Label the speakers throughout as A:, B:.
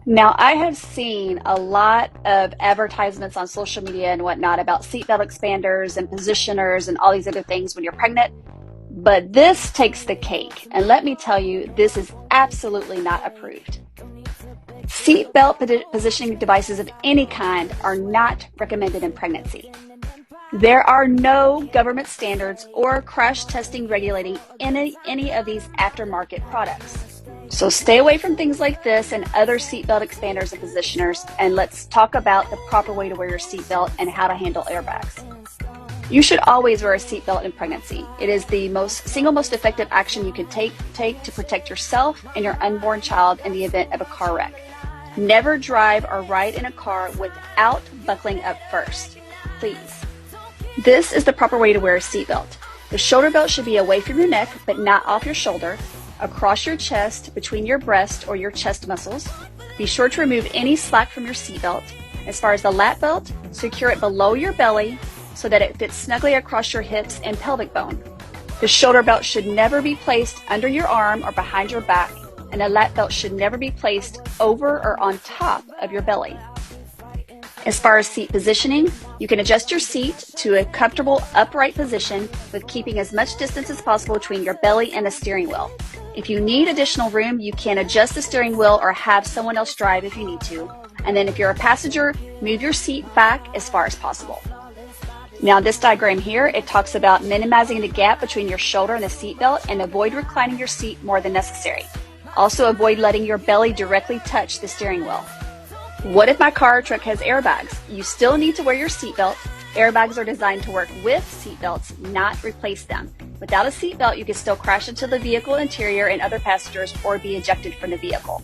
A: Now, I have seen a lot of advertisements on social media and whatnot about seatbelt expanders and positioners and all these other things when you're pregnant, but this takes the cake. And let me tell you, this is absolutely not approved. Seatbelt positioning devices of any kind are not recommended in pregnancy. There are no government standards or crash testing regulating any of these aftermarket products. So stay away from things like this and other seatbelt expanders and positioners, and let's talk about the proper way to wear your seatbelt and how to handle airbags. You should always wear a seatbelt in pregnancy. It is the single most effective action you can take to protect yourself and your unborn child in the event of a car wreck. Never drive or ride in a car without buckling up first, please. This is the proper way to wear a seatbelt. The shoulder belt should be away from your neck, but not off your shoulder, across your chest, between your breast or your chest muscles. Be sure to remove any slack from your seatbelt. As far as the lap belt, secure it below your belly so that it fits snugly across your hips and pelvic bone. The shoulder belt should never be placed under your arm or behind your back, and the lap belt should never be placed over or on top of your belly. As far as seat positioning, you can adjust your seat to a comfortable upright position with keeping as much distance as possible between your belly and the steering wheel. If you need additional room, you can adjust the steering wheel or have someone else drive if you need to. And then if you're a passenger, move your seat back as far as possible. Now this diagram here, it talks about minimizing the gap between your shoulder and the seat belt and avoid reclining your seat more than necessary. Also avoid letting your belly directly touch the steering wheel. What if my car or truck has airbags? You still need to wear your seatbelt. Airbags are designed to work with seatbelts, not replace them. Without a seatbelt, you can still crash into the vehicle interior and other passengers or be ejected from the vehicle.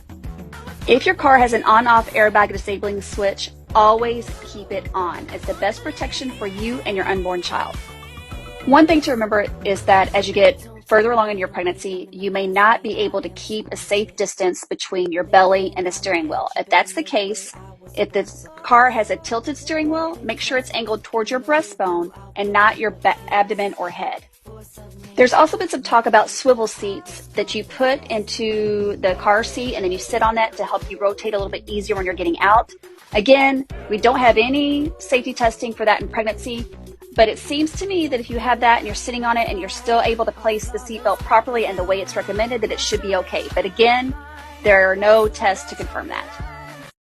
A: If your car has an on-off airbag disabling switch, always keep it on. It's the best protection for you and your unborn child. One thing to remember is that as you get further along in your pregnancy, you may not be able to keep a safe distance between your belly and the steering wheel. If that's the case, if the car has a tilted steering wheel, make sure it's angled towards your breastbone and not your abdomen or head. There's also been some talk about swivel seats that you put into the car seat and then you sit on that to help you rotate a little bit easier when you're getting out. Again, we don't have any safety testing for that in pregnancy, but it seems to me that if you have that and you're sitting on it and you're still able to place the seatbelt properly and the way it's recommended, that it should be okay. But again, there are no tests to confirm that.